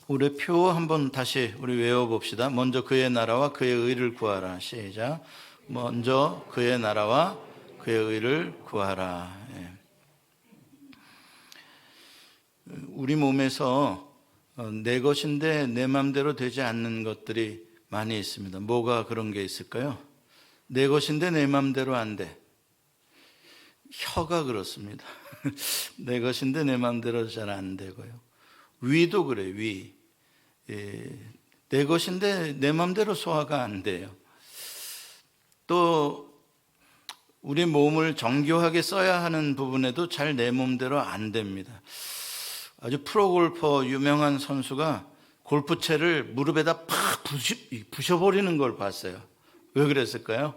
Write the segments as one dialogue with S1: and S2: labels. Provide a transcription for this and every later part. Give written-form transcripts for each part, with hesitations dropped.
S1: 우리 표 한번 다시 우리 외워봅시다. 먼저 그의 나라와 그의 의를 구하라. 시작. 먼저 그의 나라와 그의 의를 구하라. 예. 우리 몸에서 내 것인데 내 마음대로 되지 않는 것들이 많이 있습니다. 뭐가 그런 게 있을까요? 내 것인데 내 마음대로 안 돼. 혀가 그렇습니다. 내 것인데 내 마음대로 잘 안 되고요. 위도 그래, 위. 내 것인데 내 마음대로 소화가 안 돼요. 또 우리 몸을 정교하게 써야 하는 부분에도 잘 내 몸대로 안 됩니다. 아주 프로골퍼 유명한 선수가 골프채를 무릎에다 팍 부셔버리는 걸 봤어요. 왜 그랬을까요?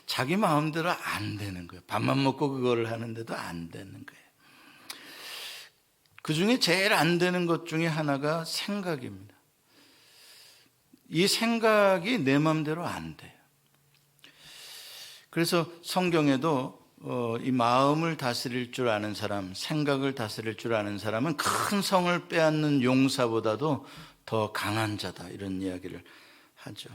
S1: 자기 마음대로 안 되는 거예요. 밥만 먹고 그거를 하는데도 안 되는 거예요. 그 중에 제일 안 되는 것 중에 하나가 생각입니다. 이 생각이 내 마음대로 안 돼요. 그래서 성경에도 이 마음을 다스릴 줄 아는 사람, 생각을 다스릴 줄 아는 사람은 큰 성을 빼앗는 용사보다도 더 강한 자다, 이런 이야기를 하죠.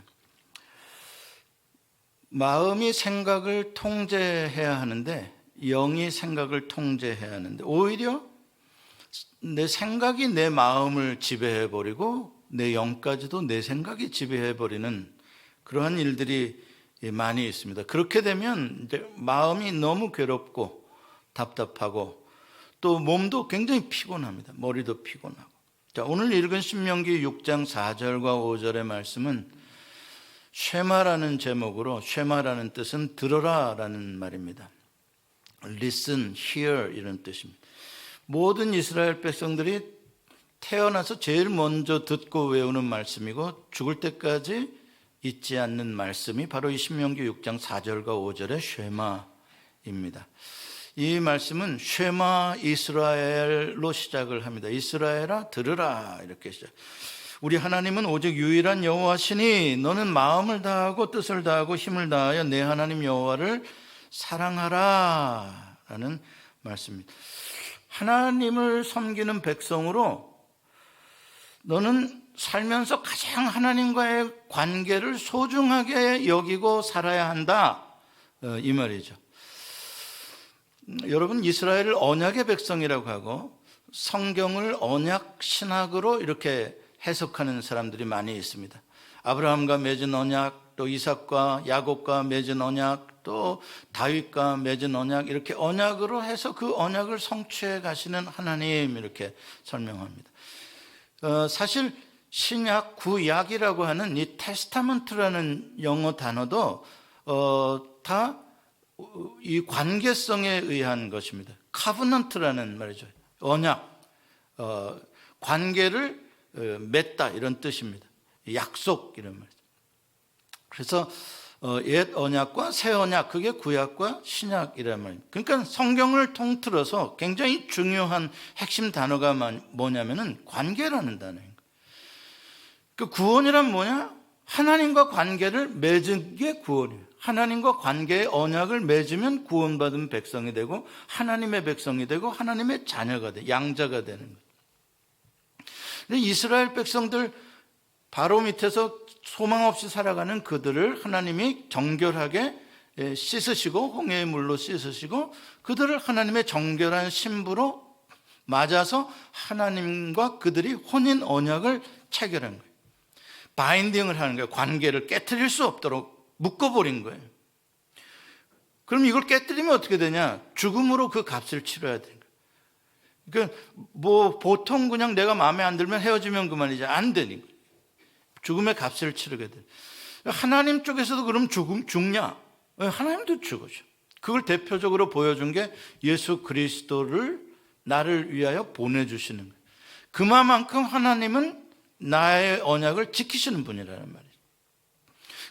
S1: 마음이 생각을 통제해야 하는데, 영이 생각을 통제해야 하는데, 오히려 내 생각이 내 마음을 지배해버리고 내 영까지도 내 생각이 지배해버리는 그러한 일들이 많이 있습니다. 그렇게 되면 이제 마음이 너무 괴롭고 답답하고 또 몸도 굉장히 피곤합니다. 머리도 피곤하고. 자, 오늘 읽은 신명기 6장 4절과 5절의 말씀은 쉐마라는 제목으로, 쉐마라는 뜻은 들어라라는 말입니다. Listen, hear 이런 뜻입니다. 모든 이스라엘 백성들이 태어나서 제일 먼저 듣고 외우는 말씀이고 죽을 때까지 잊지 않는 말씀이 바로 이 신명기 6장 4절과 5절의 쉐마입니다. 이 말씀은 쉐마 이스라엘로 시작을 합니다. 이스라엘아 들으라, 이렇게 시작. 우리 하나님은 오직 유일한 여호와시니 너는 마음을 다하고 뜻을 다하고 힘을 다하여 내 하나님 여호와를 사랑하라 라는 말씀입니다. 하나님을 섬기는 백성으로 너는 살면서 가장 하나님과의 관계를 소중하게 여기고 살아야 한다, 이 말이죠. 여러분, 이스라엘을 언약의 백성이라고 하고 성경을 언약 신학으로 이렇게 해석하는 사람들이 많이 있습니다. 아브라함과 맺은 언약, 또 이삭과 야곱과 맺은 언약, 또 다윗과 맺은 언약, 이렇게 언약으로 해서 그 언약을 성취해 가시는 하나님, 이렇게 설명합니다. 사실 신약, 구약이라고 하는 이 테스타먼트라는 영어 단어도 다 이 관계성에 의한 것입니다. 카브넌트라는 말이죠. 언약, 관계를 맺다, 이런 뜻입니다. 약속, 이런 말이죠. 그래서 옛 언약과 새 언약, 그게 구약과 신약이란 말입니다. 그러니까 성경을 통틀어서 굉장히 중요한 핵심 단어가 뭐냐면은 관계라는 단어인 거예요. 그 구원이란 뭐냐? 하나님과 관계를 맺은 게 구원이에요. 하나님과 관계의 언약을 맺으면 구원받은 백성이 되고 하나님의 백성이 되고 하나님의 자녀가 돼, 양자가 되는 거예요. 근데 이스라엘 백성들 바로 밑에서 소망 없이 살아가는 그들을 하나님이 정결하게 씻으시고 홍해의 물로 씻으시고 그들을 하나님의 정결한 신부로 맞아서 하나님과 그들이 혼인 언약을 체결한 거예요. 바인딩을 하는 거예요. 관계를 깨트릴 수 없도록 묶어버린 거예요. 그럼 이걸 깨트리면 어떻게 되냐? 죽음으로 그 값을 치러야 되는 거예요. 그러니까 뭐 보통 그냥 내가 마음에 안 들면 헤어지면 그만이지, 안 되는 거예요. 죽음의 값을 치르게 돼. 하나님 쪽에서도 그럼 죽냐? 하나님도 죽으죠. 그걸 대표적으로 보여준 게 예수 그리스도를 나를 위하여 보내주시는 거예요. 그만큼 하나님은 나의 언약을 지키시는 분이라는 말이죠.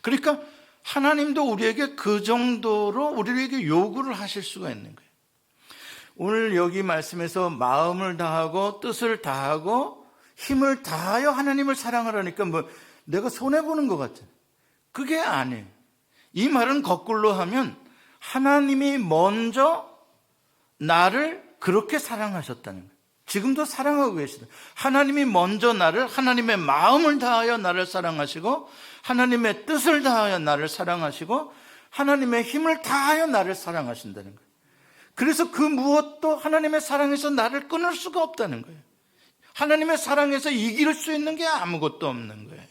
S1: 그러니까 하나님도 우리에게 그 정도로 우리에게 요구를 하실 수가 있는 거예요. 오늘 여기 말씀에서 마음을 다하고 뜻을 다하고 힘을 다하여 하나님을 사랑하라니까 뭐 내가 손해보는 것 같아요. 그게 아니에요. 이 말은 거꾸로 하면 하나님이 먼저 나를 그렇게 사랑하셨다는 거예요. 지금도 사랑하고 계시다. 하나님이 먼저 하나님의 마음을 다하여 나를 사랑하시고, 하나님의 뜻을 다하여 나를 사랑하시고, 하나님의 힘을 다하여 나를 사랑하신다는 거예요. 그래서 그 무엇도 하나님의 사랑에서 나를 끊을 수가 없다는 거예요. 하나님의 사랑에서 이길 수 있는 게 아무것도 없는 거예요.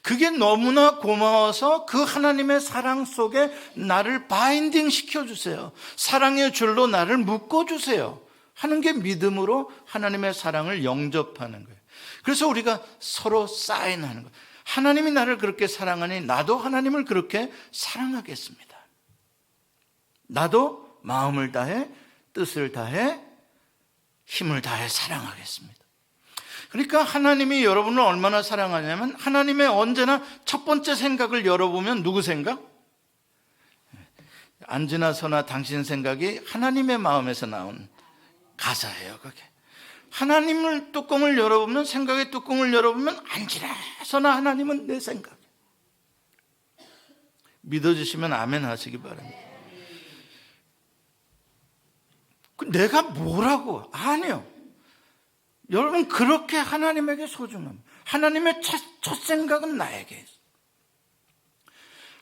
S1: 그게 너무나 고마워서 그 하나님의 사랑 속에 나를 바인딩 시켜주세요. 사랑의 줄로 나를 묶어주세요 하는 게 믿음으로 하나님의 사랑을 영접하는 거예요. 그래서 우리가 서로 사인하는 거예요. 하나님이 나를 그렇게 사랑하니 나도 하나님을 그렇게 사랑하겠습니다. 나도 마음을 다해, 뜻을 다해, 힘을 다해 사랑하겠습니다. 그러니까 하나님이 여러분을 얼마나 사랑하냐면, 하나님의 언제나 첫 번째 생각을 열어보면 누구 생각? 안지나 서나 당신 생각이 하나님의 마음에서 나온 가사예요. 그게 하나님을 뚜껑을 열어보면, 생각의 뚜껑을 열어보면 안지나 서나 하나님은 내 생각. 믿어주시면 아멘 하시기 바랍니다. 내가 뭐라고? 아니요. 여러분, 그렇게 하나님에게 소중합니다. 하나님의 첫 생각은 나에게 있어요.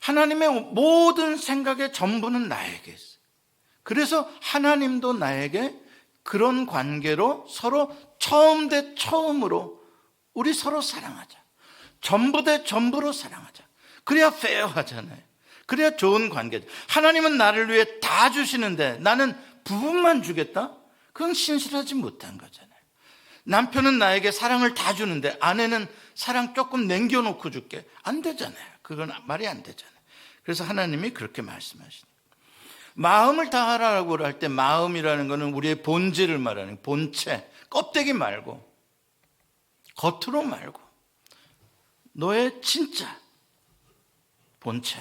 S1: 하나님의 모든 생각의 전부는 나에게 있어요. 그래서 하나님도 나에게 그런 관계로 서로 처음 대 처음으로 우리 서로 사랑하자. 전부 대 전부로 사랑하자. 그래야 페어하잖아요. 그래야 좋은 관계죠. 하나님은 나를 위해 다 주시는데 나는 부분만 주겠다? 그건 신실하지 못한 거잖아요. 남편은 나에게 사랑을 다 주는데 아내는 사랑 조금 남겨놓고 줄게. 안 되잖아요. 그건 말이 안 되잖아요. 그래서 하나님이 그렇게 말씀하시는 거예요. 마음을 다하라고 할 때 마음이라는 것은 우리의 본질을 말하는 거예요. 본체, 껍데기 말고, 겉으로 말고, 너의 진짜 본체.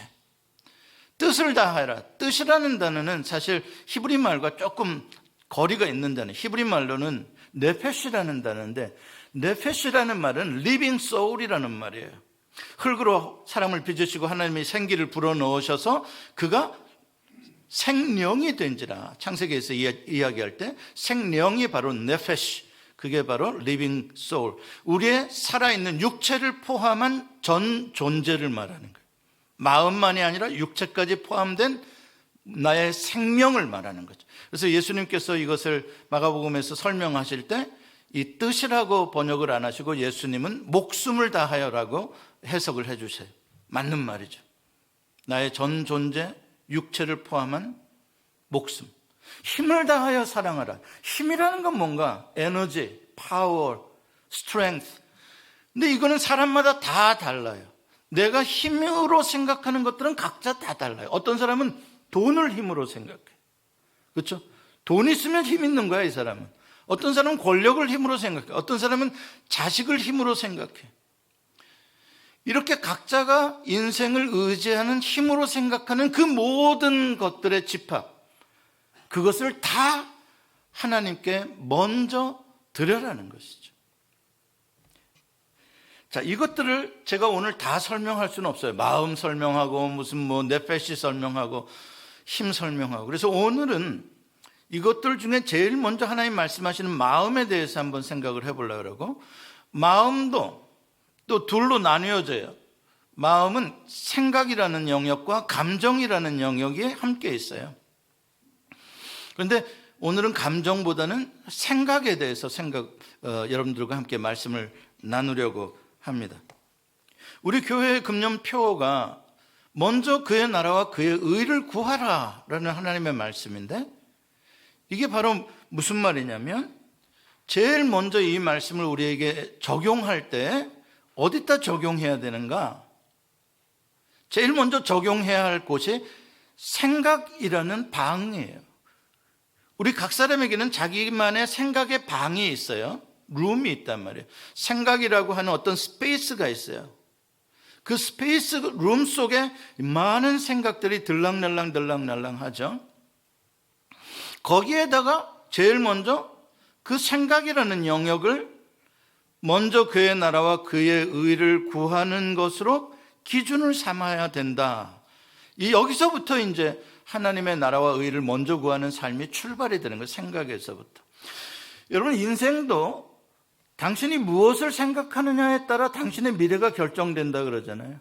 S1: 뜻을 다하라. 뜻이라는 단어는 사실 히브리 말과 조금 거리가 있는 단어예요. 히브리 말로는 네페시라는 단어인데, 네페시라는 말은 living soul이라는 말이에요. 흙으로 사람을 빚으시고 하나님이 생기를 불어넣으셔서 그가 생명이 된지라. 창세기에서 이야기할 때 생명이 바로 네페시, 그게 바로 living soul, 우리의 살아있는 육체를 포함한 전 존재를 말하는 거예요. 마음만이 아니라 육체까지 포함된 나의 생명을 말하는 거죠. 그래서 예수님께서 이것을 마가복음에서 설명하실 때 이 뜻이라고 번역을 안 하시고 예수님은 목숨을 다하여라고 해석을 해주세요. 맞는 말이죠. 나의 전 존재, 육체를 포함한 목숨. 힘을 다하여 사랑하라. 힘이라는 건 뭔가 에너지, 파워, 스트렝스. 근데 이거는 사람마다 다 달라요. 내가 힘으로 생각하는 것들은 각자 다 달라요. 어떤 사람은 돈을 힘으로 생각해. 그렇죠? 돈 있으면 힘 있는 거야, 이 사람은. 어떤 사람은 권력을 힘으로 생각해. 어떤 사람은 자식을 힘으로 생각해. 이렇게 각자가 인생을 의지하는 힘으로 생각하는 그 모든 것들의 집합, 그것을 다 하나님께 먼저 드려라는 것이죠. 자, 이것들을 제가 오늘 다 설명할 수는 없어요. 마음 설명하고 무슨 네페시 설명하고 힘 설명하고. 그래서 오늘은 이것들 중에 제일 먼저 하나님 말씀하시는 마음에 대해서 한번 생각을 해보려고 하고, 마음도 또 둘로 나뉘어져요. 마음은 생각이라는 영역과 감정이라는 영역이 함께 있어요. 그런데 오늘은 감정보다는 생각에 대해서 여러분들과 함께 말씀을 나누려고 합니다. 우리 교회의 금년표가 먼저 그의 나라와 그의 의를 구하라라는 하나님의 말씀인데, 이게 바로 무슨 말이냐면, 제일 먼저 이 말씀을 우리에게 적용할 때 어디다 적용해야 되는가? 제일 먼저 적용해야 할 곳이 생각이라는 방이에요. 우리 각 사람에게는 자기만의 생각의 방이 있어요. 룸이 있단 말이에요. 생각이라고 하는 어떤 스페이스가 있어요. 그 스페이스 룸 속에 많은 생각들이 들락날락 하죠. 거기에다가 제일 먼저 그 생각이라는 영역을 먼저 그의 나라와 그의 의를 구하는 것으로 기준을 삼아야 된다. 여기서부터 이제 하나님의 나라와 의를 먼저 구하는 삶이 출발이 되는 거예요. 생각에서부터. 여러분, 인생도 당신이 무엇을 생각하느냐에 따라 당신의 미래가 결정된다 그러잖아요.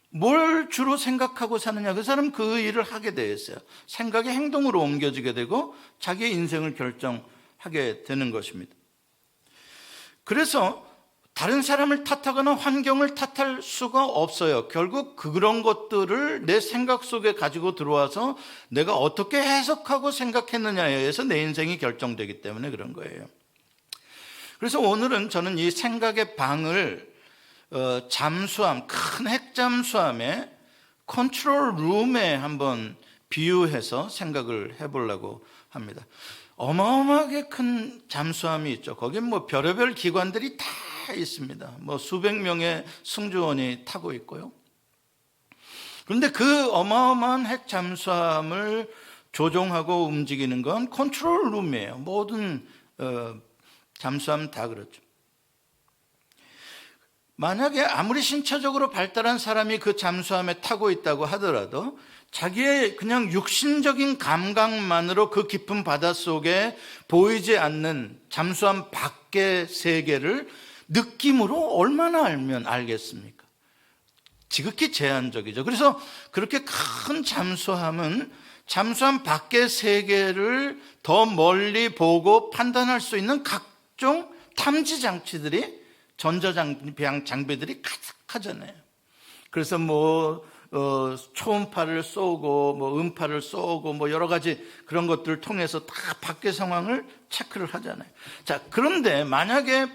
S1: 뭘 주로 생각하고 사느냐, 그 사람 그 일을 하게 돼 있어요. 생각이 행동으로 옮겨지게 되고 자기의 인생을 결정하게 되는 것입니다. 그래서 다른 사람을 탓하거나 환경을 탓할 수가 없어요. 결국 그런 것들을 내 생각 속에 가지고 들어와서 내가 어떻게 해석하고 생각했느냐에 의해서 내 인생이 결정되기 때문에 그런 거예요. 그래서 오늘은 저는 이 생각의 방을 잠수함, 큰 핵잠수함의 컨트롤 룸에 한번 비유해서 생각을 해보려고 합니다. 어마어마하게 큰 잠수함이 있죠. 거긴 뭐 별의별 기관들이 다 있습니다. 뭐 수백 명의 승조원이 타고 있고요. 그런데 그 어마어마한 핵잠수함을 조종하고 움직이는 건 컨트롤 룸이에요. 모든 잠수함 다 그렇죠. 만약에 아무리 신체적으로 발달한 사람이 그 잠수함에 타고 있다고 하더라도 자기의 그냥 육신적인 감각만으로 그 깊은 바닷속에 보이지 않는 잠수함 밖의 세계를 느낌으로 얼마나 알면 알겠습니까? 지극히 제한적이죠. 그래서 그렇게 큰 잠수함은 잠수함 밖의 세계를 더 멀리 보고 판단할 수 있는 각종 탐지 장치들이, 전자장비들이 가득하잖아요. 그래서 초음파를 쏘고 음파를 쏘고 여러 가지 그런 것들을 통해서 다 밖의 상황을 체크를 하잖아요. 자, 그런데 만약에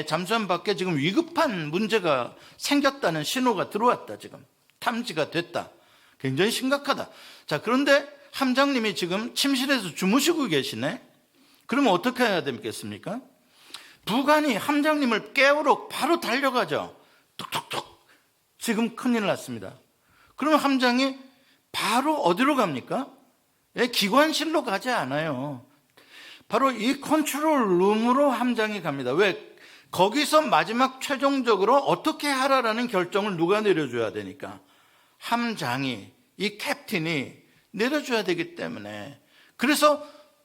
S1: 잠수함 밖에 지금 위급한 문제가 생겼다는 신호가 들어왔다, 지금 탐지가 됐다, 굉장히 심각하다. 자, 그런데 함장님이 지금 침실에서 주무시고 계시네. 그러면 어떻게 해야 되겠습니까? 부관이 함장님을 깨우러 바로 달려가죠. 툭툭툭. 지금 큰일 났습니다. 그러면 함장이 바로 어디로 갑니까? 기관실로 가지 않아요. 바로 이 컨트롤 룸으로 함장이 갑니다. 왜? 거기서 마지막 최종적으로 어떻게 하라라는 결정을 누가 내려줘야 되니까? 함장이, 이 캡틴이 내려줘야 되기 때문에. 그래서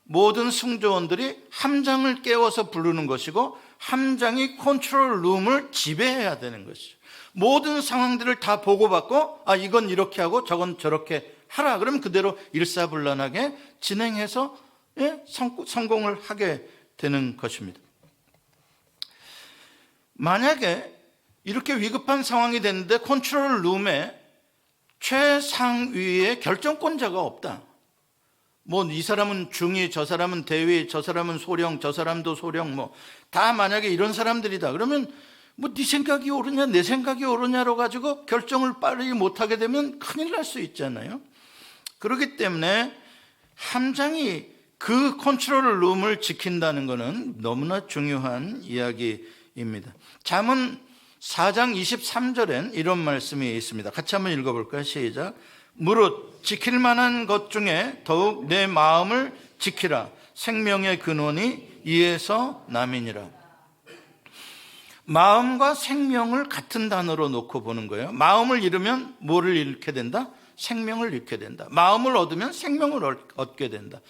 S1: 모든 승조원들이 함장을 깨워서 부르는 것이고 함장이 컨트롤 룸을 지배해야 되는 것이죠. 모든 상황들을 다 보고받고 이건 이렇게 하고 저건 저렇게 하라. 그러면 그대로 일사불란하게 진행해서 성공을 하게 되는 것입니다. 만약에 이렇게 위급한 상황이 됐는데 컨트롤 룸에 최상위의 결정권자가 없다. 이 사람은 중위, 저 사람은 대위, 저 사람은 소령, 저 사람도 소령, 다 만약에 이런 사람들이다. 그러면 네 생각이 옳으냐, 내 생각이 옳으냐로 가지고 결정을 빠르게 못하게 되면 큰일 날 수 있잖아요. 그렇기 때문에 함장이 그 컨트롤 룸을 지킨다는 것은 너무나 중요한 이야기입니다. 잠언 4장 23절엔 이런 말씀이 있습니다. 같이 한번 읽어볼까요? 시작. 무릇 지킬 만한 것 중에 더욱 내 마음을 지키라. 생명의 근원이 이에서 남이니라. 마음과 생명을 같은 단어로 놓고 보는 거예요. 마음을 잃으면 뭐를 잃게 된다? 생명을 잃게 된다. 마음을 얻으면 생명을 얻게 된다.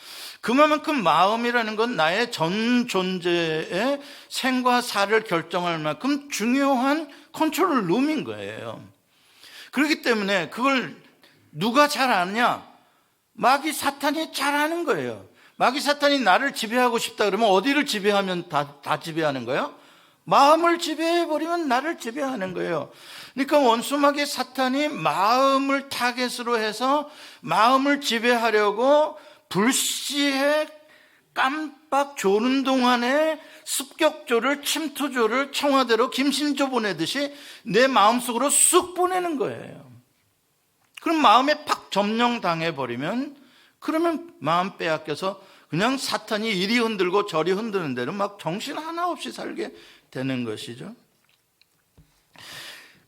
S1: 그만큼 마음이라는 건 나의 전 존재의 생과 사를 결정할 만큼 중요한 컨트롤 룸인 거예요. 그렇기 때문에 그걸 누가 잘 아느냐? 마귀 사탄이 잘 아는 거예요. 마귀 사탄이 나를 지배하고 싶다 그러면 어디를 지배하면 다 지배하는 거예요? 마음을 지배해버리면 나를 지배하는 거예요. 그러니까 원수 마귀 사탄이 마음을 타겟으로 해서 마음을 지배하려고 불시에 깜빡 조는 동안에 습격조를, 침투조를 청와대로 김신조 보내듯이 내 마음속으로 쑥 보내는 거예요. 그럼 마음에 팍 점령당해버리면 그러면 마음 빼앗겨서 그냥 사탄이 이리 흔들고 저리 흔드는 대로 막 정신 하나 없이 살게 되는 것이죠.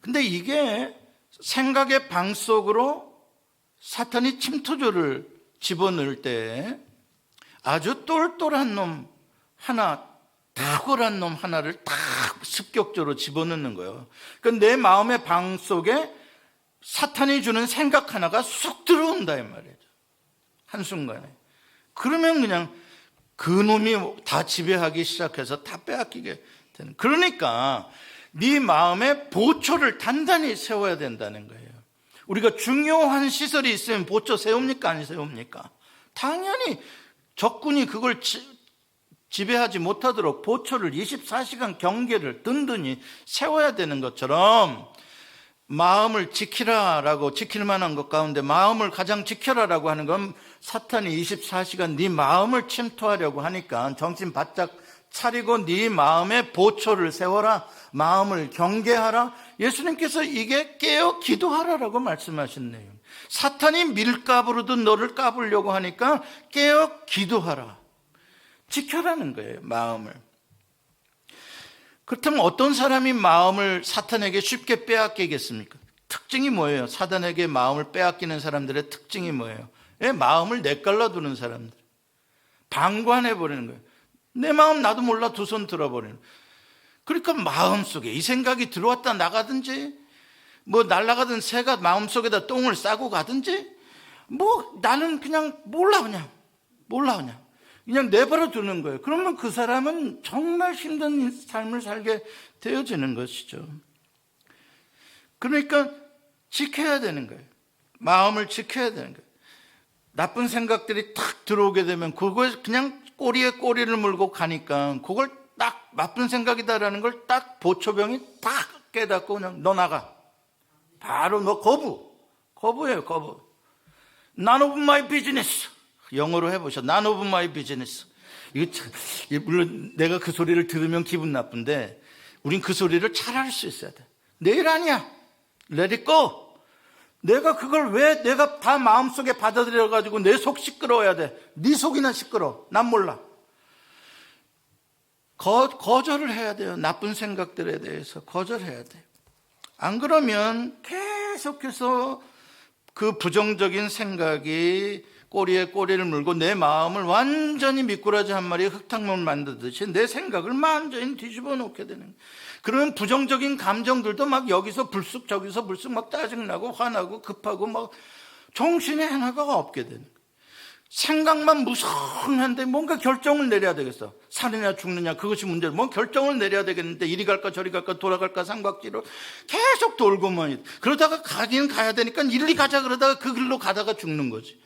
S1: 근데 이게 생각의 방 속으로 사탄이 침투조를 집어넣을 때 아주 똘똘한 놈 하나, 탁월한 놈 하나를 딱 습격조로 집어넣는 거예요. 그러니까 내 마음의 방 속에 사탄이 주는 생각 하나가 쑥 들어온다 이 말이죠. 한순간에. 그러면 그냥 그놈이 다 지배하기 시작해서 다 빼앗기게 되는. 그러니까 네 마음에 보초를 단단히 세워야 된다는 거예요. 우리가 중요한 시설이 있으면 보초 세웁니까? 안 세웁니까? 당연히 적군이 그걸 지배하지 못하도록 보초를 24시간 경계를 든든히 세워야 되는 것처럼, 마음을 지키라라고, 지킬 만한 것 가운데 마음을 가장 지켜라라고 하는 건 사탄이 24시간 네 마음을 침투하려고 하니까 정신 바짝 차리고 네 마음에 보초를 세워라, 마음을 경계하라. 예수님께서 이게 깨어 기도하라라고 말씀하신 내용. 사탄이 밀가부로도 너를 까불려고 하니까 깨어 기도하라, 지켜라는 거예요, 마음을. 그렇다면 어떤 사람이 마음을 사탄에게 쉽게 빼앗기겠습니까? 특징이 뭐예요? 사탄에게 마음을 빼앗기는 사람들의 특징이 뭐예요? 마음을 내깔라두는 사람들, 방관해버리는 거예요. 내 마음 나도 몰라 두 손 들어버리는 거예요. 그러니까 마음속에 이 생각이 들어왔다 나가든지, 뭐 날아가던 새가 마음속에다 똥을 싸고 가든지, 뭐 나는 그냥 몰라, 그냥 내버려 두는 거예요. 그러면 그 사람은 정말 힘든 삶을 살게 되어지는 것이죠. 그러니까 지켜야 되는 거예요. 마음을 지켜야 되는 거예요. 나쁜 생각들이 탁 들어오게 되면 그걸 그냥 꼬리에 꼬리를 물고 가니까, 그걸 딱 나쁜 생각이다라는 걸 딱 보초병이 딱 깨닫고 그냥 너 나가. 바로 너 거부예요, 거부. None of my business. 영어로 해보셔. None of my business. 물론 내가 그 소리를 들으면 기분 나쁜데, 우린 그 소리를 잘 할 수 있어야 돼. 내 일 아니야. Let it go. 내가 그걸 왜 내가 다 마음속에 받아들여가지고 내 속 시끄러워야 돼. 네 속이나 시끄러워. 난 몰라. 거절을 해야 돼요. 나쁜 생각들에 대해서 거절해야 돼요. 안 그러면 계속해서 그 부정적인 생각이 꼬리에 꼬리를 물고 내 마음을 완전히 미꾸라지 한 마리의 흙탕물 만들듯이 내 생각을 완전히 뒤집어 놓게 되는 거예요. 그러면 부정적인 감정들도 막 여기서 불쑥 저기서 불쑥 막 짜증나고 화나고 급하고 막 정신의 하나가 없게 되는 거예요. 생각만 무성한데 뭔가 결정을 내려야 되겠어. 사느냐 죽느냐 그것이 문제로 뭐 결정을 내려야 되겠는데, 이리 갈까 저리 갈까 돌아갈까 삼각지로 계속 돌고만, 그러다가 가긴 가야 되니까 이리 가자 그러다가 그 길로 가다가 죽는 거지.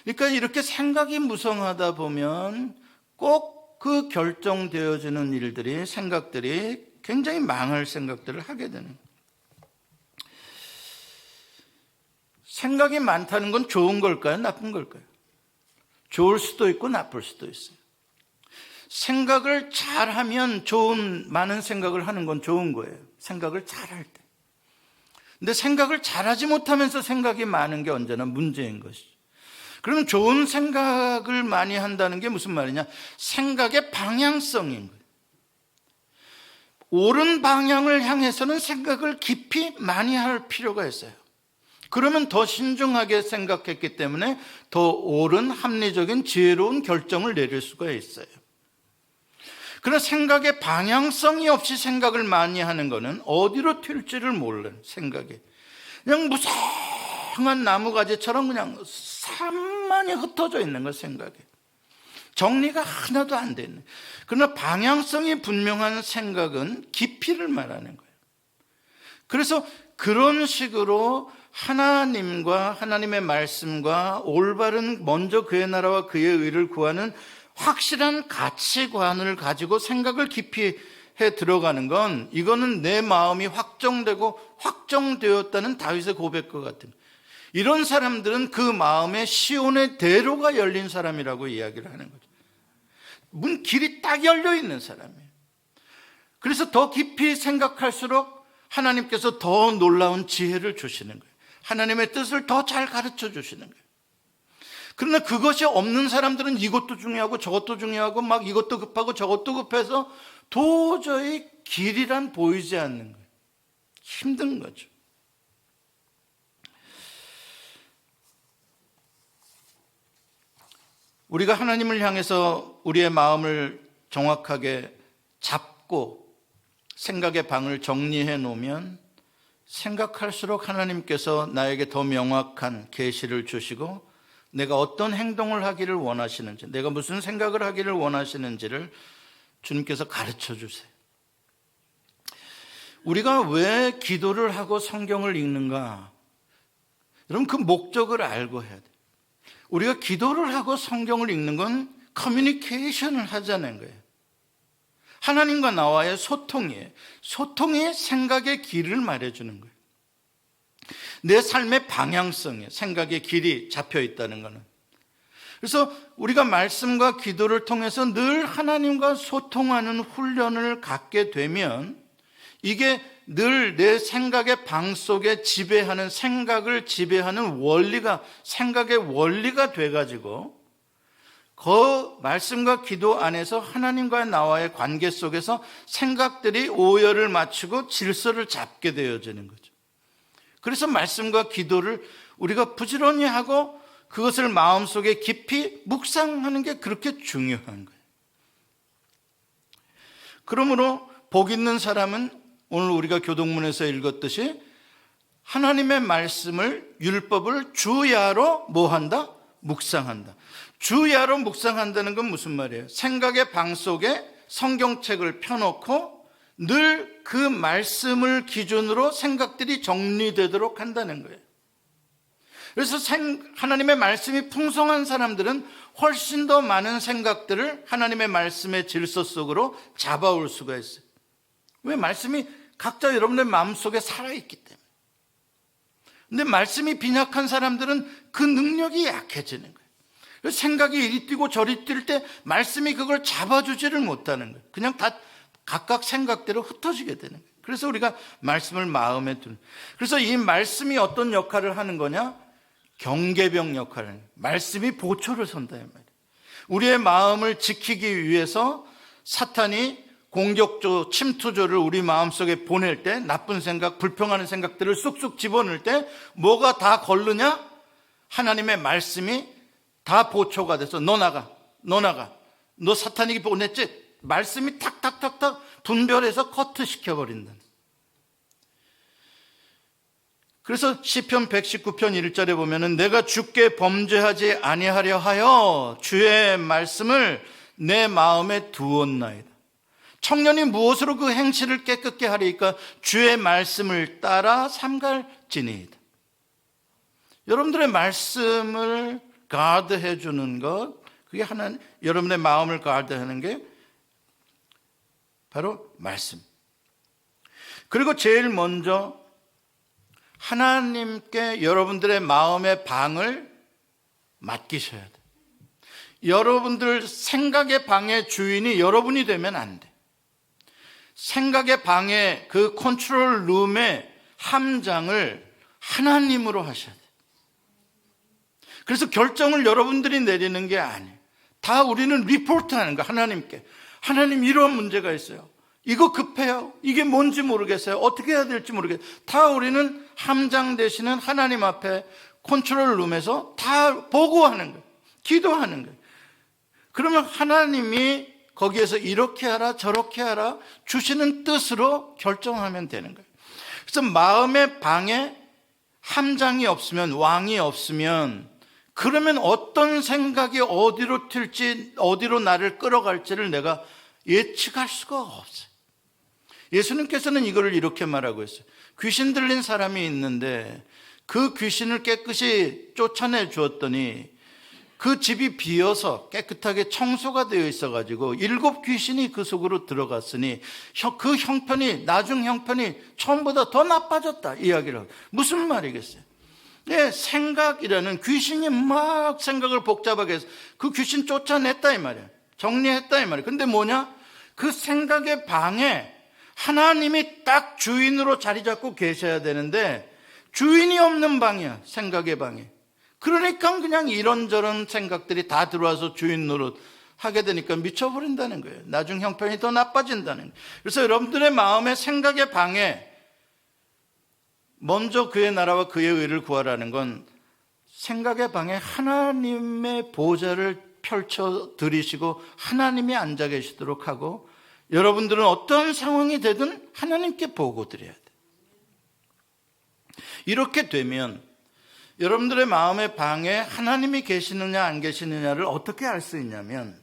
S1: 그러니까 이렇게 생각이 무성하다 보면 꼭 그 결정되어지는 일들이, 생각들이 굉장히 망할 생각들을 하게 되는 거예요. 생각이 많다는 건 좋은 걸까요? 나쁜 걸까요? 좋을 수도 있고 나쁠 수도 있어요. 생각을 잘하면 많은 생각을 하는 건 좋은 거예요. 생각을 잘할 때. 근데 생각을 잘하지 못하면서 생각이 많은 게 언제나 문제인 것이죠. 그러면 좋은 생각을 많이 한다는 게 무슨 말이냐? 생각의 방향성인 거예요. 옳은 방향을 향해서는 생각을 깊이 많이 할 필요가 있어요. 그러면 더 신중하게 생각했기 때문에 더 옳은 합리적인 지혜로운 결정을 내릴 수가 있어요. 그러나 생각의 방향성이 없이 생각을 많이 하는 것은 어디로 튈지를 모르는 생각이, 그냥 무성한 나무가지처럼 그냥 산만히 흩어져 있는 것, 생각이 정리가 하나도 안 돼 있는. 그러나 방향성이 분명한 생각은 깊이를 말하는 거예요. 그래서 그런 식으로 하나님과 하나님의 말씀과 올바른 먼저 그의 나라와 그의 의를 구하는 확실한 가치관을 가지고 생각을 깊이 해 들어가는 건, 이거는 내 마음이 확정되고 확정되었다는 다윗의 고백과 같은, 이런 사람들은 그 마음에 시온의 대로가 열린 사람이라고 이야기를 하는 거죠. 길이 딱 열려 있는 사람이에요. 그래서 더 깊이 생각할수록 하나님께서 더 놀라운 지혜를 주시는 거예요. 하나님의 뜻을 더 잘 가르쳐 주시는 거예요. 그러나 그것이 없는 사람들은 이것도 중요하고 저것도 중요하고 막 이것도 급하고 저것도 급해서 도저히 길이란 보이지 않는 거예요. 힘든 거죠. 우리가 하나님을 향해서 우리의 마음을 정확하게 잡고 생각의 방을 정리해 놓으면 생각할수록 하나님께서 나에게 더 명확한 계시를 주시고 내가 어떤 행동을 하기를 원하시는지, 내가 무슨 생각을 하기를 원하시는지를 주님께서 가르쳐 주세요. 우리가 왜 기도를 하고 성경을 읽는가? 여러분, 그 목적을 알고 해야 돼요. 우리가 기도를 하고 성경을 읽는 건 커뮤니케이션을 하자는 거예요. 하나님과 나와의 소통이에요. 소통의 생각의 길을 말해주는 거예요. 내 삶의 방향성이에요. 생각의 길이 잡혀 있다는 거는. 그래서 우리가 말씀과 기도를 통해서 늘 하나님과 소통하는 훈련을 갖게 되면 이게 늘 내 생각의 방 속에 지배하는, 생각을 지배하는 원리가, 생각의 원리가 돼가지고 그 말씀과 기도 안에서 하나님과 나와의 관계 속에서 생각들이 오열을 맞추고 질서를 잡게 되어지는 거죠. 그래서 말씀과 기도를 우리가 부지런히 하고 그것을 마음속에 깊이 묵상하는 게 그렇게 중요한 거예요. 그러므로 복 있는 사람은 오늘 우리가 교동문에서 읽었듯이 하나님의 말씀을, 율법을 주야로 뭐한다? 묵상한다. 주야로 묵상한다는 건 무슨 말이에요? 생각의 방 속에 성경책을 펴놓고 늘 그 말씀을 기준으로 생각들이 정리되도록 한다는 거예요. 그래서 하나님의 말씀이 풍성한 사람들은 훨씬 더 많은 생각들을 하나님의 말씀의 질서 속으로 잡아올 수가 있어요. 왜? 말씀이 각자 여러분의 마음속에 살아있기 때문에. 근데 말씀이 빈약한 사람들은 그 능력이 약해지는 거예요. 생각이 이리 뛰고 저리 뛸 때 말씀이 그걸 잡아주지를 못하는 거예요. 그냥 다 각각 생각대로 흩어지게 되는 거예요. 그래서 우리가 말씀을 마음에 두는. 그래서 이 말씀이 어떤 역할을 하는 거냐? 경계병 역할을 하는 거예요. 말씀이 보초를 선다 이 말이에요. 우리의 마음을 지키기 위해서 사탄이 공격조, 침투조를 우리 마음속에 보낼 때, 나쁜 생각, 불평하는 생각들을 쑥쑥 집어넣을 때 뭐가 다 걸르냐? 하나님의 말씀이 다 보초가 돼서 너 나가, 너 사탄이 보냈지? 말씀이 탁탁탁탁 분별해서 커트시켜버린다. 그래서 시편 119편 1절에 보면은 내가 주께 범죄하지 아니하려 하여 주의 말씀을 내 마음에 두었나이다. 청년이 무엇으로 그 행실을 깨끗게 하리까? 주의 말씀을 따라 삼갈지니이다. 여러분들의 말씀을 가드해 주는 것, 그게 하나님, 여러분의 마음을 가드하는 게 바로 말씀. 그리고 제일 먼저 하나님께 여러분들의 마음의 방을 맡기셔야 돼. 여러분들 생각의 방의 주인이 여러분이 되면 안 돼. 생각의 방의 그 컨트롤 룸의 함장을 하나님으로 하셔야 돼. 그래서 결정을 여러분들이 내리는 게 아니에요. 다 우리는 리포트하는 거야. 하나님께. 하나님, 이런 문제가 있어요. 이거 급해요. 이게 뭔지 모르겠어요. 어떻게 해야 될지 모르겠어요. 다 우리는 함장 되시는 하나님 앞에 컨트롤 룸에서 다 보고하는 거예요. 기도하는 거예요. 그러면 하나님이 거기에서 이렇게 하라 저렇게 하라 주시는 뜻으로 결정하면 되는 거예요. 그래서 마음의 방에 함장이 없으면, 왕이 없으면, 그러면 어떤 생각이 어디로 튈지, 어디로 나를 끌어갈지를 내가 예측할 수가 없어요. 예수님께서는 이거를 이렇게 말하고 있어요. 귀신 들린 사람이 있는데 그 귀신을 깨끗이 쫓아내 주었더니 그 집이 비어서 깨끗하게 청소가 되어 있어가지고 7 귀신이 그 속으로 들어갔으니 그 형편이, 나중 형편이 처음보다 더 나빠졌다 이야기를 하고. 무슨 말이겠어요? 네, 생각이라는 귀신이 막 생각을 복잡하게 해서 그 귀신 쫓아냈다 이 말이에요. 정리했다 이 말이에요. 근데 뭐냐? 그 생각의 방에 하나님이 딱 주인으로 자리 잡고 계셔야 되는데 주인이 없는 방이야. 생각의 방에. 그러니까 그냥 이런저런 생각들이 다 들어와서 주인 노릇 하게 되니까 미쳐버린다는 거예요. 나중 형편이 더 나빠진다는 거예요. 그래서 여러분들의 마음의 생각의 방에 먼저 그의 나라와 그의 의를 구하라는 건 생각의 방에 하나님의 보좌를 펼쳐 드리시고 하나님이 앉아 계시도록 하고 여러분들은 어떤 상황이 되든 하나님께 보고 드려야 돼. 이렇게 되면 여러분들의 마음의 방에 하나님이 계시느냐 안 계시느냐를 어떻게 알 수 있냐면,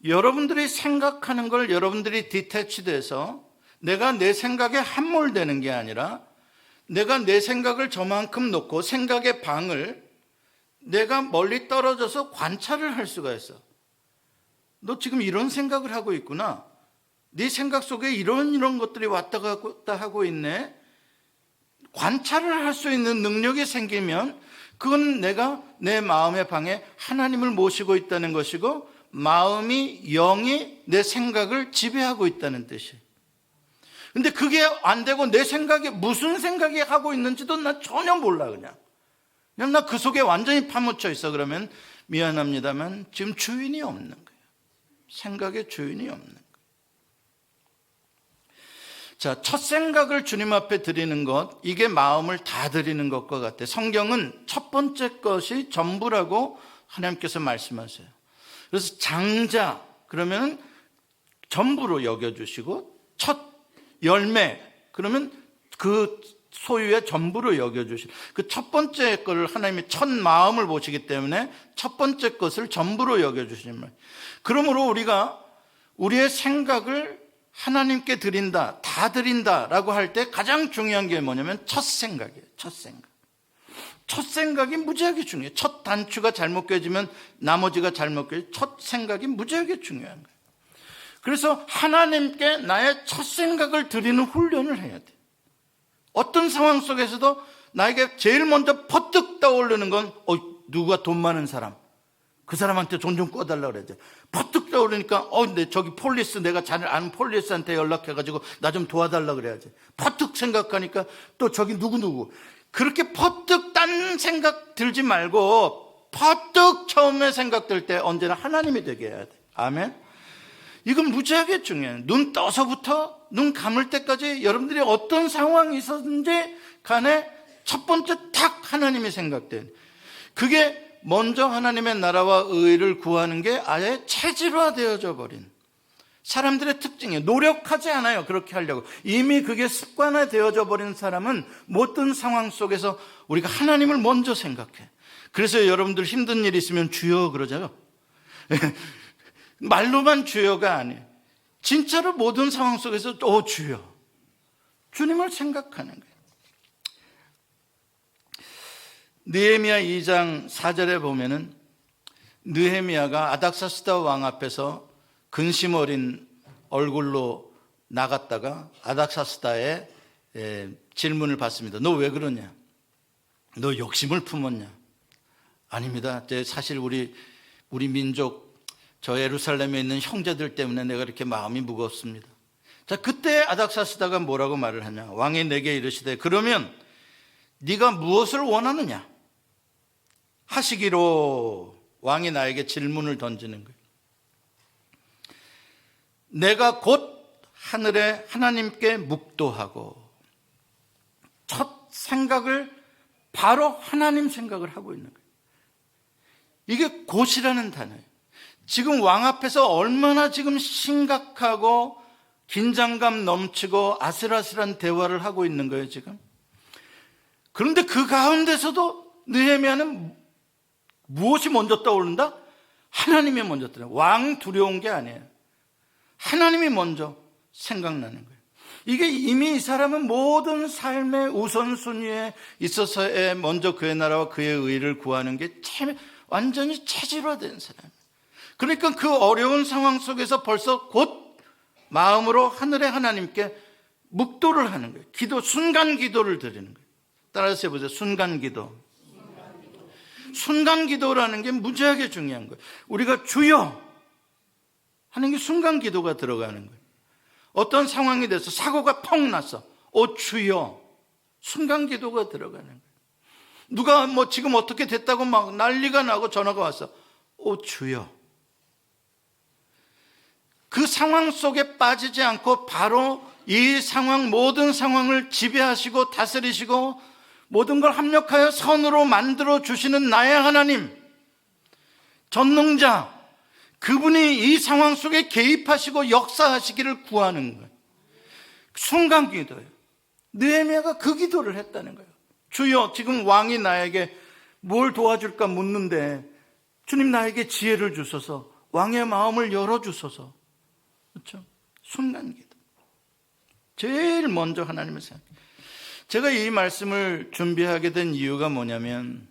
S1: 여러분들이 생각하는 걸 여러분들이 디태치돼서 내가 내 생각에 함몰되는 게 아니라, 내가 내 생각을 저만큼 놓고 생각의 방을 내가 멀리 떨어져서 관찰을 할 수가 있어. 너 지금 이런 생각을 하고 있구나. 네 생각 속에 이런 것들이 왔다 갔다 하고 있네. 관찰을 할 수 있는 능력이 생기면 그건 내가 내 마음의 방에 하나님을 모시고 있다는 것이고, 마음이, 영이 내 생각을 지배하고 있다는 뜻이에요. 근데 그게 안 되고 내 생각에 무슨 생각이 하고 있는지도 나 전혀 몰라. 그냥 나 그 속에 완전히 파묻혀 있어. 그러면 미안합니다만 지금 주인이 없는 거예요. 생각의 주인이 없는 거예요. 자, 첫 생각을 주님 앞에 드리는 것, 이게 마음을 다 드리는 것과 같아요. 성경은 첫 번째 것이 전부라고 하나님께서 말씀하세요. 그래서 장자 그러면 전부로 여겨주시고, 첫 열매 그러면 그 소유의 전부로 여겨주시고, 그 첫 번째 것을 하나님이 첫 마음을 보시기 때문에 첫 번째 것을 전부로 여겨주시는 거예요. 그러므로 우리가 우리의 생각을 하나님께 드린다, 다 드린다라고 할 때 가장 중요한 게 뭐냐면 첫 생각이에요. 첫 생각. 첫 생각이 무지하게 중요해요. 첫 단추가 잘못 껴지면 나머지가 잘못 껴요. 첫 생각이 무지하게 중요한 거예요. 그래서 하나님께 나의 첫 생각을 드리는 훈련을 해야 돼요. 어떤 상황 속에서도 나에게 제일 먼저 퍼뜩 떠오르는 건 누가 돈 많은 사람, 그 사람한테 돈 좀 꿔달라고 그러죠. 퍼뜩 떠오르니까 근데 저기 폴리스, 내가 잘 아는 폴리스한테 연락해가지고 나 좀 도와달라고 그래야지. 퍼뜩 생각하니까 또 저기 누구 그렇게 퍼뜩 딴 생각 들지 말고 퍼뜩 처음에 생각들 때 언제나 하나님이 되게 해야 돼. 아멘. 이건 무지하게 중요해요. 눈 떠서부터 눈 감을 때까지 여러분들이 어떤 상황이 있었는지 간에 첫 번째 딱 하나님이 생각된, 그게 먼저 하나님의 나라와 의를 구하는 게 아예 체질화되어져 버린 사람들의 특징이에요. 노력하지 않아요. 그렇게 하려고. 이미 그게 습관화되어져 버린 사람은 모든 상황 속에서 우리가 하나님을 먼저 생각해. 그래서 여러분들 힘든 일 있으면 주여 그러잖아요. 말로만 주여가 아니에요. 진짜로 모든 상황 속에서 주여, 주님을 생각하는 거예요. 느헤미야 2장 4절에 보면은 느헤미야가 아닥사스다 왕 앞에서 근심 어린 얼굴로 나갔다가 아닥사스다의 질문을 받습니다. 너 왜 그러냐? 너 욕심을 품었냐? 아닙니다. 사실 우리 민족, 저 예루살렘에 있는 형제들 때문에 내가 이렇게 마음이 무겁습니다. 자, 그때 아닥사스다가 뭐라고 말을 하냐? 왕이 내게 이르시되 그러면 네가 무엇을 원하느냐? 하시기로 왕이 나에게 질문을 던지는 거예요. 내가 곧 하늘에 하나님께 묵도하고, 첫 생각을 바로 하나님 생각을 하고 있는 거예요. 이게 곧이라는 단어예요. 지금 왕 앞에서 얼마나 지금 심각하고 긴장감 넘치고 아슬아슬한 대화를 하고 있는 거예요, 지금. 그런데 그 가운데서도 느헤미야는 무엇이 먼저 떠오른다? 하나님이 먼저 떠오른다. 왕 두려운 게 아니에요. 하나님이 먼저 생각나는 거예요. 이게 이미 이 사람은 모든 삶의 우선순위에 있어서의 먼저 그의 나라와 그의 의를 구하는 게 완전히 체질화된 사람이에요. 그러니까 그 어려운 상황 속에서 벌써 곧 마음으로 하늘의 하나님께 묵도를 하는 거예요. 기도, 순간 기도를 드리는 거예요. 따라서 해보세요. 순간 기도. 순간 기도라는 게 무지하게 중요한 거예요. 우리가 주여 하는 게 순간 기도가 들어가는 거예요. 어떤 상황이 돼서 사고가 펑 났어. 주여. 순간 기도가 들어가는 거예요. 누가 지금 어떻게 됐다고 막 난리가 나고 전화가 왔어. 주여. 그 상황 속에 빠지지 않고 바로 이 상황, 모든 상황을 지배하시고 다스리시고 모든 걸 합력하여 선으로 만들어 주시는 나의 하나님, 전능자, 그분이 이 상황 속에 개입하시고 역사하시기를 구하는 거예요. 순간 기도예요. 느헤미야가 그 기도를 했다는 거예요. 주여, 지금 왕이 나에게 뭘 도와줄까 묻는데 주님 나에게 지혜를 주소서, 왕의 마음을 열어주소서. 그렇죠? 순간기도. 제일 먼저 하나님을 생각해요. 제가 이 말씀을 준비하게 된 이유가 뭐냐면,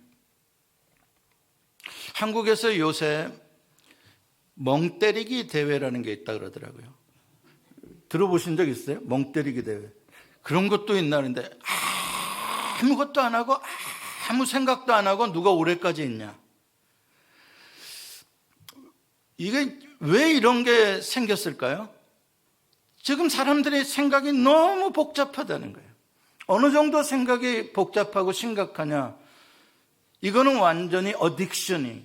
S1: 한국에서 요새 멍때리기 대회라는 게 있다 그러더라고요. 들어보신 적 있어요? 멍때리기 대회. 그런 것도 있나는데 아무것도 안 하고 아무 생각도 안 하고 누가 오래까지 있냐. 이게 왜 이런 게 생겼을까요? 지금 사람들의 생각이 너무 복잡하다는 거예요. 어느 정도 생각이 복잡하고 심각하냐? 이거는 완전히 어딕션이,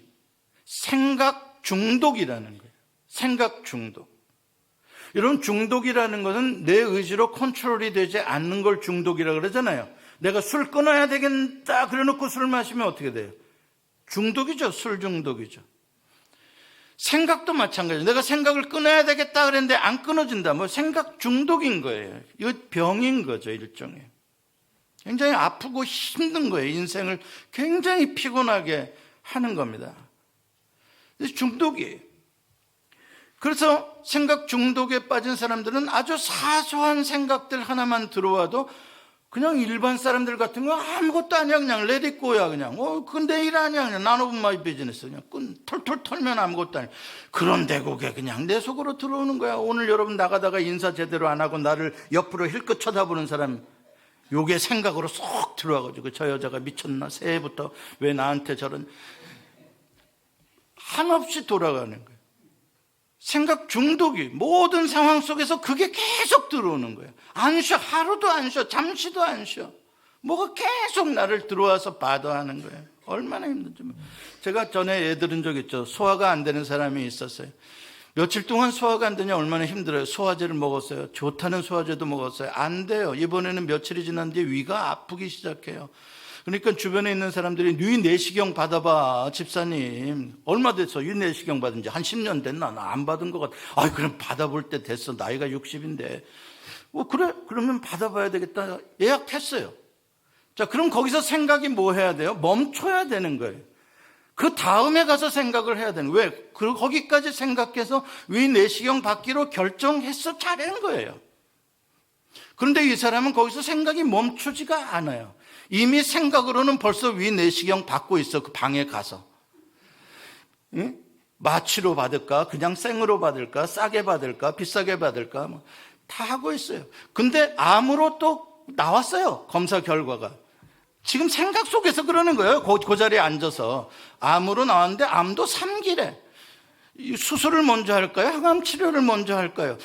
S1: 생각 중독이라는 거예요. 생각 중독. 이런 중독이라는 것은 내 의지로 컨트롤이 되지 않는 걸 중독이라고 그러잖아요. 내가 술 끊어야 되겠다 그래놓고 술 마시면 어떻게 돼요? 중독이죠. 술 중독이죠. 생각도 마찬가지예요. 내가 생각을 끊어야 되겠다 그랬는데 안 끊어진다. 뭐 생각 중독인 거예요. 이거 병인 거죠, 일종의. 굉장히 아프고 힘든 거예요. 인생을 굉장히 피곤하게 하는 겁니다. 중독이에요. 그래서 생각 중독에 빠진 사람들은 아주 사소한 생각들 하나만 들어와도 그냥 일반 사람들 같은 거 아무것도 아니야. 그냥 let it go야. 그냥 근데 일 아니야. 그냥 none of my business. 그냥 털털 털면 아무것도 아니야. 그런데 그게 그냥 내 속으로 들어오는 거야. 오늘 여러분 나가다가 인사 제대로 안 하고 나를 옆으로 힐끗 쳐다보는 사람, 요게 생각으로 쏙 들어와가지고 저 여자가 미쳤나? 새해부터 왜 나한테 저런, 한없이 돌아가는 거예요. 생각 중독이 모든 상황 속에서 그게 계속 들어오는 거예요. 안 쉬어. 하루도 안 쉬어. 잠시도 안 쉬어. 뭐가 계속 나를 들어와서 바더하는 거예요. 얼마나 힘든지. 제가 전에 애 들은 적 있죠. 소화가 안 되는 사람이 있었어요. 며칠 동안 소화가 안 되냐 얼마나 힘들어요. 소화제를 먹었어요. 좋다는 소화제도 먹었어요. 안 돼요. 이번에는 며칠이 지난 뒤에 위가 아프기 시작해요. 그러니까 주변에 있는 사람들이 위 내시경 받아봐. 집사님 얼마 됐어? 위 내시경 받은 지 한 10년 됐나? 나 안 받은 것 같아. 아, 그럼 받아볼 때 됐어. 나이가 60인데. 그래? 그러면 받아봐야 되겠다. 예약했어요. 자, 그럼 거기서 생각이 뭐 해야 돼요? 멈춰야 되는 거예요. 그 다음에 가서 생각을 해야 되는 거예요. 왜? 거기까지 생각해서 위 내시경 받기로 결정했어. 잘한 거예요. 그런데 이 사람은 거기서 생각이 멈추지가 않아요. 이미 생각으로는 벌써 위 내시경 받고 있어. 그 방에 가서. 응? 마취로 받을까? 그냥 생으로 받을까? 싸게 받을까? 비싸게 받을까? 다 하고 있어요. 근데 암으로 또 나왔어요. 검사 결과가. 지금 생각 속에서 그러는 거예요. 그 자리에 앉아서. 암으로 나왔는데 암도 3기래. 수술을 먼저 할까요? 항암 치료를 먼저 할까요?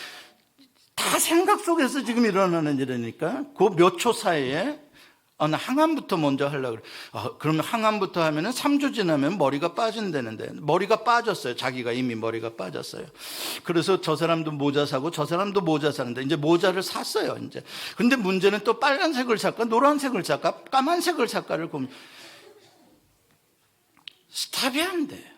S1: 다 생각 속에서 지금 일어나는 일이니까 그 몇 초 사이에 나 항암부터 먼저 하려고 그래. 그러면 항암부터 하면은 3주 지나면 머리가 빠진다는데, 머리가 빠졌어요. 자기가 이미 머리가 빠졌어요. 그래서 저 사람도 모자 사고 저 사람도 모자 사는데 이제 모자를 샀어요. 이제. 근데 문제는 또 빨간색을 살까, 노란색을 살까, 까만색을 살까를 고민. 스탑이 안 돼요.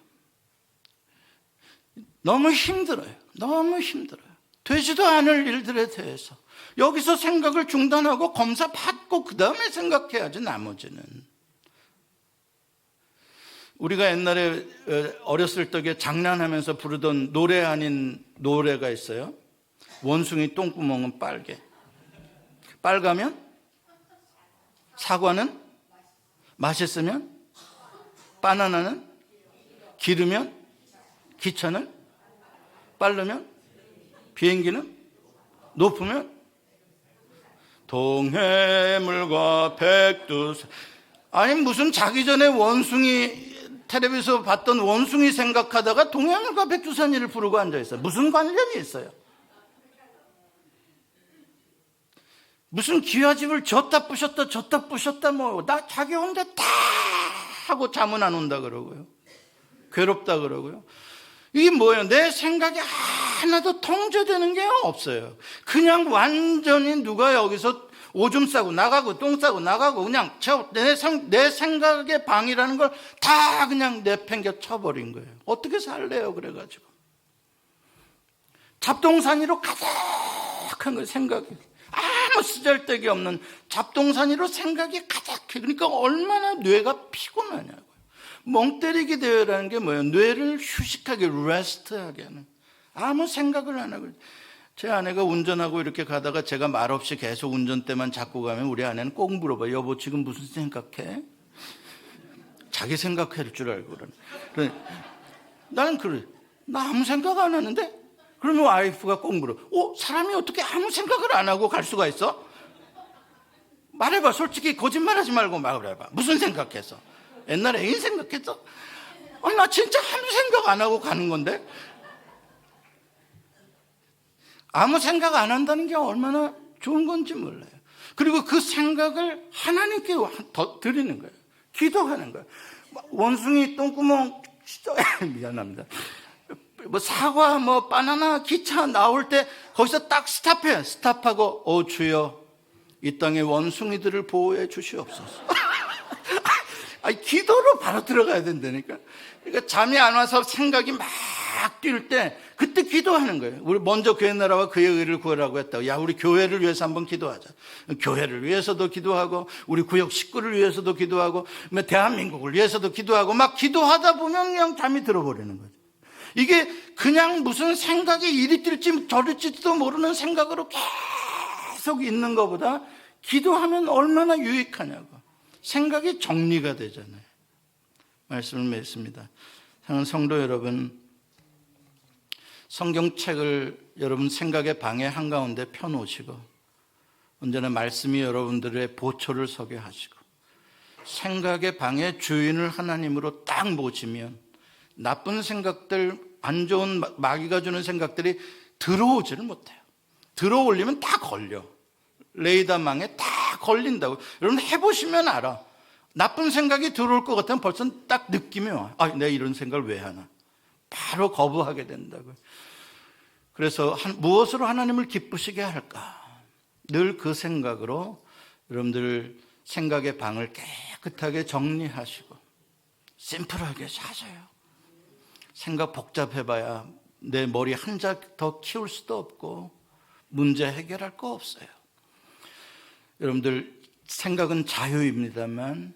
S1: 너무 힘들어요. 너무 힘들어요. 되지도 않을 일들에 대해서. 여기서 생각을 중단하고 검사 받고 그 다음에 생각해야지 나머지는. 우리가 옛날에 어렸을 적에 장난하면서 부르던 노래 아닌 노래가 있어요. 원숭이 똥구멍은 빨개. 빨가면? 사과는? 맛있으면? 바나나는? 기르면? 기차는? 빠르면? 비행기는? 높으면? 동해물과 백두산. 아니 무슨 자기 전에 원숭이 텔레비에서 봤던 원숭이 생각하다가 동해물과 백두산이를 부르고 앉아있어요. 무슨 관련이 있어요? 무슨 기와집을 졌다 부셨다 뭐 나 자기 혼자 다 하고 잠은 안 온다 그러고요. 괴롭다 그러고요. 이게 뭐예요? 내 생각이 하나도 통제되는 게 없어요. 그냥 완전히 누가 여기서 오줌 싸고 나가고 똥 싸고 나가고 그냥 내 생각의 방이라는 걸 다 그냥 내팽겨 쳐버린 거예요. 어떻게 살래요? 그래가지고 잡동사니로 가득한 거예요. 생각이 아무 쓰잘데기 없는 잡동사니로 생각이 가득해. 그러니까 얼마나 뇌가 피곤하냐고요. 멍 때리기 대회라는 게 뭐예요? 뇌를 휴식하게, 레스트하게 하는. 아무 생각을 안 하고. 제 아내가 운전하고 이렇게 가다가 제가 말없이 계속 운전대만 잡고 가면 우리 아내는 꼭 물어봐요. 여보, 지금 무슨 생각해? 자기 생각할 줄 알고 그러네. 나는 그래. 나 아무 생각 안 하는데? 그러면 와이프가 꼭 물어. 사람이 어떻게 아무 생각을 안 하고 갈 수가 있어? 말해봐. 솔직히 거짓말하지 말고 말해봐. 무슨 생각했어? 옛날에 애인 생각했어? 나 진짜 아무 생각 안 하고 가는 건데? 아무 생각 안 한다는 게 얼마나 좋은 건지 몰라요. 그리고 그 생각을 하나님께 더 드리는 거예요. 기도하는 거예요. 원숭이 똥구멍, 미안합니다. 사과, 바나나, 기차 나올 때 거기서 딱 스탑해요. 스탑하고, 주여, 이 땅의 원숭이들을 보호해 주시옵소서. 기도로 바로 들어가야 된다니까. 그러니까 잠이 안 와서 생각이 막 뛸 때 그때 기도하는 거예요. 우리 먼저 그의 나라와 그의 의를 구하라고 했다고. 야, 우리 교회를 위해서 한번 기도하자. 교회를 위해서도 기도하고, 우리 구역 식구를 위해서도 기도하고, 대한민국을 위해서도 기도하고, 막 기도하다 보면 그냥 잠이 들어버리는 거죠. 이게 그냥 무슨 생각이 이리 뛸지 저리 뛸지도 모르는 생각으로 계속 있는 것보다 기도하면 얼마나 유익하냐고. 생각이 정리가 되잖아요. 말씀을 맺습니다. 사랑하는 성도 여러분, 성경책을 여러분 생각의 방에 한가운데 펴놓으시고 언제나 말씀이 여러분들의 보초를 서게 하시고 생각의 방의 주인을 하나님으로 딱 모시면 나쁜 생각들, 안 좋은 마귀가 주는 생각들이 들어오지를 못해요. 들어올리면 다 걸려. 레이더망에 다 걸린다고. 여러분 해보시면 알아. 나쁜 생각이 들어올 것 같으면 벌써 딱 느낌이 와. 내가 이런 생각을 왜 하나. 바로 거부하게 된다고요. 그래서 무엇으로 하나님을 기쁘시게 할까? 늘 그 생각으로 여러분들 생각의 방을 깨끗하게 정리하시고 심플하게 사세요. 생각 복잡해봐야 내 머리 한 짝 더 키울 수도 없고 문제 해결할 거 없어요. 여러분들 생각은 자유입니다만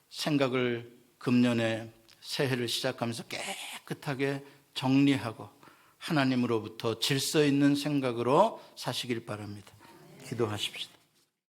S1: 생각을 금년에 새해를 시작하면서 깨끗하게 정리하고 하나님으로부터 질서 있는 생각으로 사시길 바랍니다. 기도하십시다.